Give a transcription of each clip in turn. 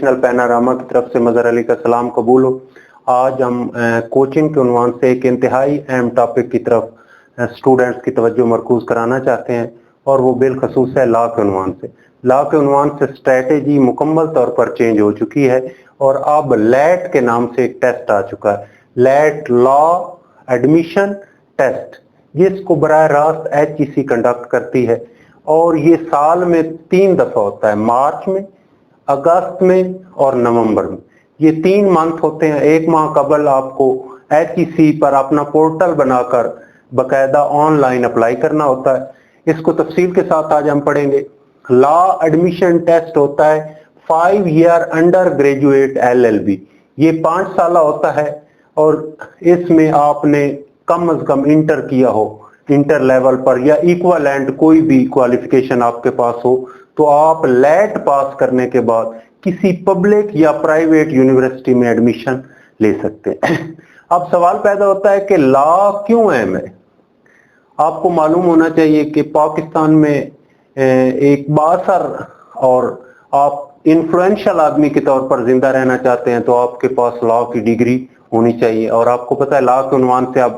Educational پیناراما کی طرف سے مظہر علی کا سلام قبول ہو۔ آج ہم کوچنگ کے عنوان سے ایک انتہائی اہم ٹاپک کی طرف اسٹوڈنٹس کی توجہ مرکوز کرانا چاہتے ہیں، اور وہ بالخصوص ہے لا کے عنوان سے۔ لا کے عنوان سے اسٹریٹجی مکمل طور پر چینج ہو چکی ہے، اور اب لیٹ کے نام سے ایک ٹیسٹ آ چکا ہے، لیٹ لا ایڈمیشن ٹیسٹ، جس کو براہ راست HEC کنڈکٹ کرتی ہے، اور یہ سال میں 3 دفعہ ہوتا ہے، مارچ میں، اگست میں اور نومبر میں۔ یہ 3 منتھ ہوتے ہیں۔ 1 ماہ قبل آپ کو HEC پر اپنا پورٹل بنا کر باقاعدہ آن لائن اپلائی کرنا ہوتا ہے۔ اس کو تفصیل کے ساتھ آج ہم پڑھیں گے۔ لا ایڈمیشن ٹیسٹ ہوتا ہے 5 ایئر انڈر گریجویٹ LLB، یہ 5 سالہ ہوتا ہے، اور اس میں آپ نے کم از کم انٹر کیا ہو، انٹر لیول پر یا ایکویلنٹ کوئی بھی کوالیفیکیشن آپ کے پاس ہو، تو آپ لیٹ پاس کرنے کے بعد کسی پبلک یا پرائیویٹ یونیورسٹی میں ایڈمیشن لے سکتے ہیں۔ اب سوال پیدا ہوتا ہے کہ لا کیوں اہم ہے؟ آپ کو معلوم ہونا چاہیے کہ پاکستان میں ایک بااثر اور آپ انفلوئنشل آدمی کے طور پر زندہ رہنا چاہتے ہیں تو آپ کے پاس لا کی ڈگری ہونی چاہیے، اور آپ کو پتہ ہے لا کے عنوان سے اب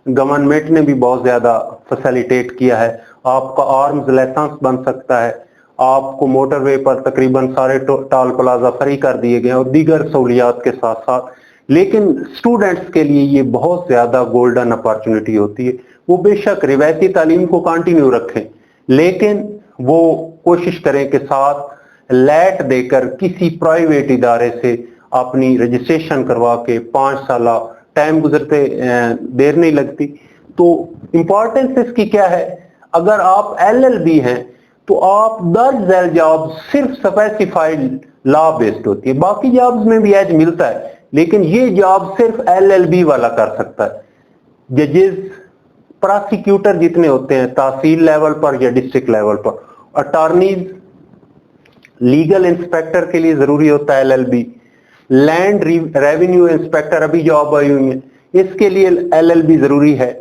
گورنمنٹ نے بھی بہت زیادہ فیسیلیٹیٹ کیا ہے۔ آپ کا آرمز لائسنس بن سکتا ہے، آپ کو موٹر وے پر تقریباً سارے ٹال پلازا فری کر دیے گئے اور دیگر سہولیات کے ساتھ ساتھ، لیکن اسٹوڈنٹس کے لیے یہ بہت زیادہ گولڈن اپارچونٹی ہوتی ہے۔ وہ بے شک روایتی تعلیم کو کنٹینیو رکھیں، لیکن وہ کوشش کریں کہ ساتھ لیٹ دے کر کسی پرائیویٹ ادارے سے اپنی رجسٹریشن کروا کے 5 سالہ ٹائم گزرتے دیر نہیں لگتی۔ تو امپورٹنس اس کی کیا ہے؟ اگر آپ LLB ہیں تو آپ درج ذیل جاب صرف اسپیسیفائڈ لا بیسڈ ہوتی ہے، باقی جابز میں بھی ایج ملتا ہے، لیکن یہ جاب صرف LLB والا کر سکتا ہے۔ ججز، پراسیکیوٹر جتنے ہوتے ہیں تحصیل لیول پر یا ڈسٹرکٹ لیول پر، اٹارنیز، لیگل انسپیکٹر کے لیے ضروری ہوتا ہے LLB، لینڈ ریونیو انسپیکٹر ابھی جاب آئی ہوئی ہیں، اس کے لیے LLB ضروری ہے۔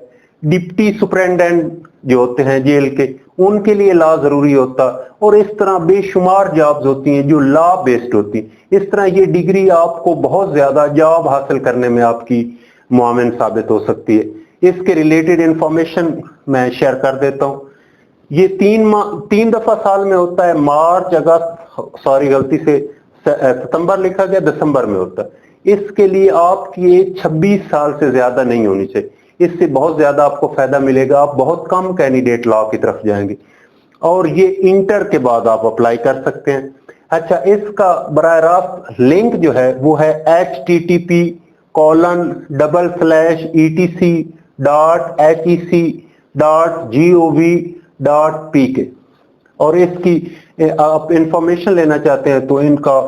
ڈپٹی سپرنٹینڈنٹ جو ہوتے ہیں جیل کے، ان کے لیے لا ضروری ہوتا، اور اس طرح بے شمار جابز ہوتی ہیں جو لا بیسڈ ہوتی ہیں۔ اس طرح یہ ڈگری آپ کو بہت زیادہ جاب حاصل کرنے میں آپ کی معاون ثابت ہو سکتی ہے۔ اس کے ریلیٹڈ انفارمیشن میں شیئر کر دیتا ہوں۔ یہ 3 دفعہ سال میں ہوتا ہے، مارچ، اگست، سوری غلطی سے ستمبر لکھا گیا، دسمبر میں ہوتا ہے۔ اس کے لیے آپ کی ایج 26 سال سے زیادہ نہیں ہونی چاہیے، اس سے بہت زیادہ آپ کو فائدہ ملے گا، آپ بہت کم کینڈیڈیٹ لا کی طرف جائیں گے، اور یہ انٹر کے بعد آپ اپلائی کر سکتے ہیں۔ اچھا، اس کا براہ راست لنک جو ہے وہ ہے http://etc.hec.gov.pk، اور اس کی آپ انفارمیشن لینا چاہتے ہیں تو ان کا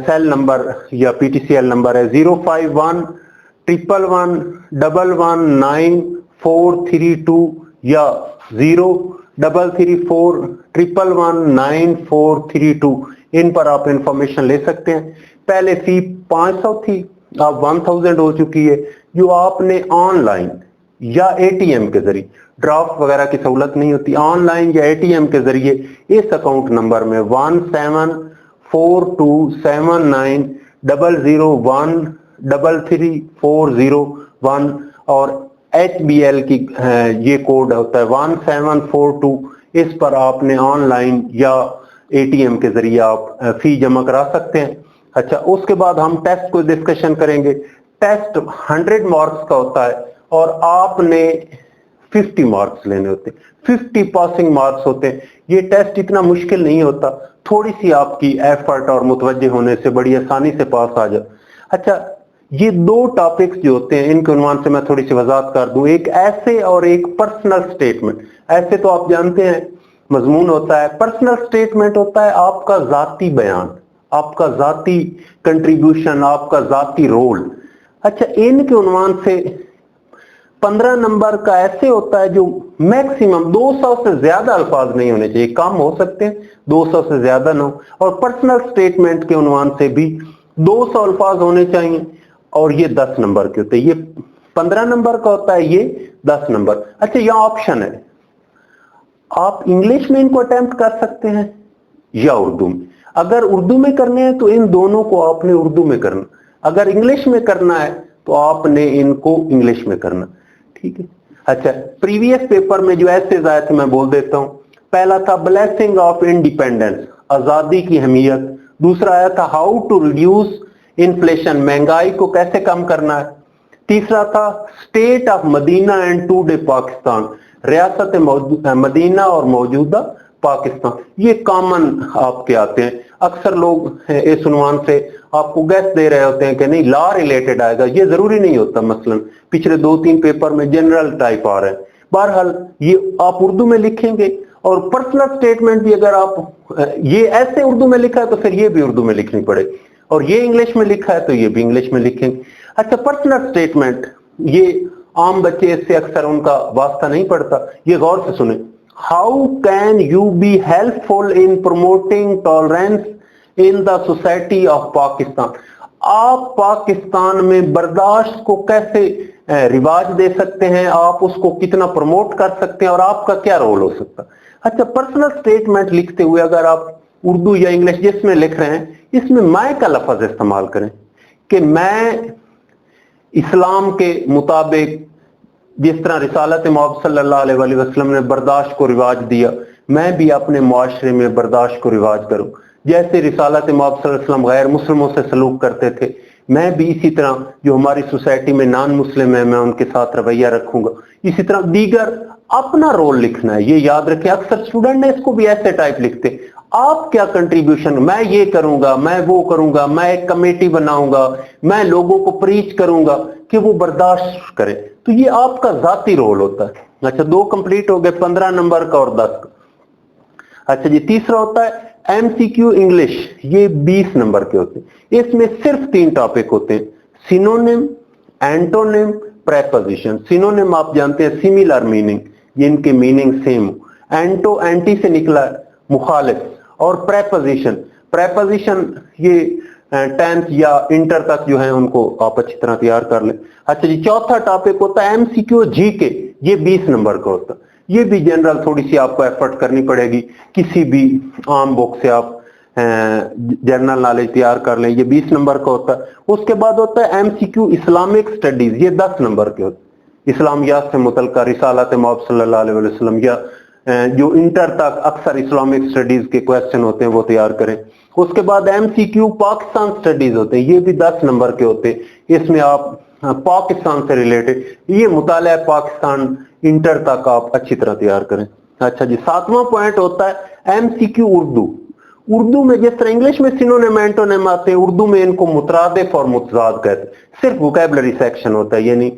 سیل نمبر یا PTCL نمبر ہے 05111119432 یا 0334119432۔ ان پر آپ انفارمیشن لے سکتے ہیں۔ پہلے فی 500 تھی، اب 1000 ہو چکی ہے، جو آپ نے آن لائن یا ATM کے ذریعے، ڈرافٹ وغیرہ کی سہولت نہیں ہوتی، آن لائن یا ATM کے ذریعے اس اکاؤنٹ نمبر میں 17427900133401 اور HBL کی یہ کوڈ ہوتا ہے 1742، اس پر آپ نے آن لائن یا ATM کے ذریعے آپ فی جمع کرا سکتے ہیں۔ اچھا، اس کے بعد ہم ٹیسٹ کو ڈسکشن کریں گے۔ ٹیسٹ 100 مارکس کا ہوتا ہے، اور آپ نے 50 مارکس لینے ہوتے ہیں، 50 پاسنگ مارکس ہوتے ہیں۔ یہ ٹیسٹ اتنا مشکل نہیں ہوتا، تھوڑی سی آپ کی ایفرٹ اور متوجہ ہونے سے بڑی آسانی سے پاس آ جائے۔ اچھا، یہ 2 ٹاپکس جو ہوتے ہیں ان کے عنوان سے میں تھوڑی سی وضاحت کر دوں، ایک ایسے اور ایک پرسنل سٹیٹمنٹ۔ ایسے تو آپ جانتے ہیں مضمون ہوتا ہے، پرسنل سٹیٹمنٹ ہوتا ہے آپ کا ذاتی بیان، آپ کا ذاتی کنٹریبیوشن، آپ کا ذاتی رول۔ اچھا، ان کے عنوان سے 15 نمبر کا ایسے ہوتا ہے جو میکسیمم 200 سے زیادہ الفاظ نہیں ہونے چاہیے، کم ہو سکتے ہیں، 200 سے زیادہ نہ ہو، اور پرسنل سٹیٹمنٹ کے عنوان سے بھی 200 الفاظ ہونے چاہیے، اور یہ 10 نمبر کے ہوتے ہیں۔ یہ 15 نمبر کا ہوتا ہے، یہ 10 نمبر۔ اچھا، یہاں آپشن ہے، آپ انگلش میں ان کو اٹیمپٹ کر سکتے ہیں یا اردو میں۔ अगर उर्दू में करने हैं तो इन दोनों को आपने उर्दू में करना, अगर इंग्लिश में करना है तो आपने इनको इंग्लिश में करना, ठीक है। अच्छा, प्रीवियस पेपर में जो एसेज आए थे मैं बोल देता हूं। पहला था ब्लेसिंग ऑफ इंडिपेंडेंस, आजादी की अहमियत। दूसरा आया था हाउ टू रिड्यूस इन्फ्लेशन, महंगाई को कैसे कम करना है। तीसरा था state of Medina and today Pakistan, रियासत मदीना और मौजूदा पाकिस्तान। ये कॉमन आपके आते हैं, अक्सर लोग इस उन्वान से आपको गैस दे रहे होते हैं कि नहीं लॉ रिलेटेड आएगा, ये जरूरी नहीं होता। मसलन पिछले 2-3 पेपर में जनरल टाइप आ रहे हैं। बहरहाल ये आप उर्दू में लिखेंगे, और पर्सनल स्टेटमेंट भी अगर आप ये ऐसे उर्दू में लिखा है तो फिर ये भी उर्दू में लिखनी पड़ेगी, और ये इंग्लिश में लिखा है तो ये भी इंग्लिश में लिखेंगे। अच्छा, पर्सनल स्टेटमेंट ये आम बच्चे इससे अक्सर उनका वास्ता नहीं पड़ता, ये गौर से सुने। How can you be helpful in promoting tolerance in the society of Pakistan, आप पाकिस्तान में बर्दाश्त को कैसे रिवाज दे सकते हैं, आप उसको कितना प्रमोट कर सकते हैं, और आपका क्या रोल हो सकता है। अच्छा, पर्सनल स्टेटमेंट लिखते हुए अगर आप उर्दू या इंग्लिश जिसमें लिख रहे हैं, इसमें मैं का लफ्ज इस्तेमाल करें कि मैं इस्लाम के मुताबिक जिस तरह रिसालत मोहम्मद सल्लल्लाहु अलैहि वसल्लम ने बर्दाश्त को रिवाज दिया, मैं भी अपने मुआशरे में बर्दाश्त को रिवाज करूं। जैसे रिसालत मोहम्मद सल्लल्लाहु अलैहि वसल्लम गैर मुस्लिमों से सलूक करते थे, मैं भी इसी तरह जो हमारी सोसाइटी में नॉन मुस्लिम है मैं उनके साथ रवैया रखूंगा। इसी तरह दीगर अपना रोल लिखना है, ये याद रखें। अक्सर स्टूडेंट ने इसको भी ऐसे टाइप लिखते, आप क्या कंट्रीब्यूशन, मैं ये करूंगा, मैं वो करूंगा, मैं एक कमेटी बनाऊंगा, मैं लोगों को प्रीच करूंगा कि वो बर्दाश्त करें, तो ये आपका जाती रोल होता है। अच्छा, 2 कंप्लीट हो गए, 15 नंबर का और 10 का। अच्छा जी, तीसरा होता है एमसीक्यू इंग्लिश, ये 20 नंबर के होते हैं। इसमें सिर्फ 3 टॉपिक होते हैं, सिनोनिम, एंटोनिम, प्रेपोजिशन। सिनोनिम आप जानते हैं सिमिलर मीनिंग, जिनके मीनिंग सेम हो। एंटो एंटी से निकला है, मुखालिफ। और प्रेपोजिशन, प्रेपोजिशन ये 10th या इंटर तक जो है उनको आप अच्छी तरह तैयार कर लें। अच्छा जी, चौथा टॉपिक होता है एमसीक्यू जीके, ये 20 नंबर का होता है। ये भी जनरल थोड़ी सी आपको एफर्ट करनी पड़ेगी, किसी भी आम बुक से आप जनरल नॉलेज तैयार कर लें, ये 20 नंबर का होता है। उसके बाद होता है एमसीक्यू इस्लामिक स्टडीज, ये 10 नंबर के होते हैं। इस्लामियात से मुतल्लिक़ रिसालत मोहम्मद सल्लल्लाहु अलैहि वसल्लम या जो इंटर तक अक्सर इस्लामिक स्टडीज के क्वेश्चन होते हैं वो तैयार करें। उसके बाद एमसीक्यू पाकिस्तान स्टडीज होते हैं, ये भी 10 नंबर के होते हैं। इसमें आप पाकिस्तान से रिलेटेड ये मुताला पाकिस्तान इंटर तक आप अच्छी तरह तैयार करें। अच्छा जी, 7वां पॉइंट होता है एमसीक्यू उर्दू। उर्दू में जिस तरह इंग्लिश में सिनोनिम एंटोनिम आते हैं, उर्दू में इनको मुतरादिफ और मुतजाद कहते हैं। सिर्फ वोकैबुलरी सेक्शन होता है, यानी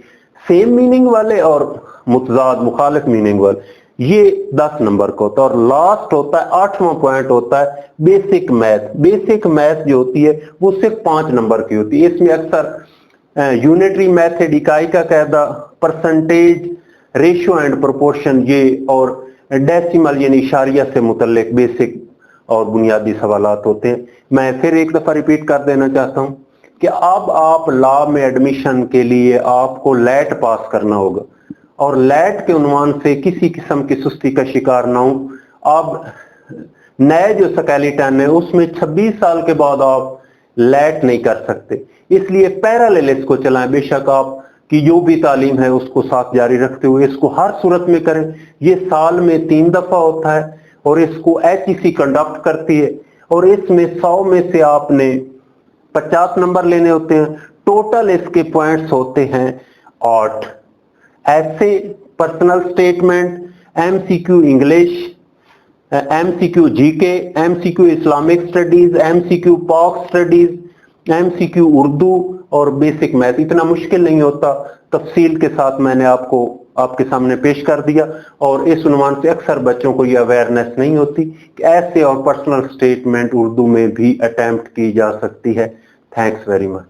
सेम मीनिंग वाले और मुतजाद मुखालिफ मीनिंग वाले, ये 10 नंबर का होता है। और लास्ट होता है 8वां पॉइंट होता है बेसिक मैथ। बेसिक मैथ जो होती है वो सिर्फ 5 नंबर की होती है। इसमें अक्सर यूनिटरी मेथड, इकाई का कायदा, परसेंटेज, रेशियो एंड प्रोपोर्शन, ये और डेसिमल यानी इशारिया से मुतल्लिक बेसिक और बुनियादी सवालात होते हैं। मैं फिर एक दफा रिपीट कर देना चाहता हूं कि अब आप लॉ में एडमिशन के लिए आपको लैट पास करना होगा, और लैट के उन्वान से किसी किस्म की सुस्ती का शिकार ना हो। अब नए जो स्केलेटन है उसमें 26 साल के बाद आप लैट नहीं कर सकते, इसलिए पैरेलल इसको चलाएं। बेशक आप की जो भी तालीम है उसको साथ जारी रखते हुए इसको हर सूरत में करें। ये साल में 3 दफा होता है और इसको HEC कंडक्ट करती है, और इसमें 100 में से आपने 50 नंबर लेने होते हैं। टोटल इसके पॉइंट्स होते हैं 8। ऐसे, personal statement, MCQ English, MCQ GK, MCQ Islamic studies, MCQ पाक स्टडीज, एमसीक्यू उर्दू और बेसिक मैथ। इतना मुश्किल नहीं होता, तफसील के साथ मैंने आपको आपके सामने पेश कर दिया। और इस उन्वान से अक्सर बच्चों को यह अवेयरनेस नहीं होती कि ऐसे और पर्सनल स्टेटमेंट उर्दू में भी अटेम्प्ट की जा सकती है। Thanks very much.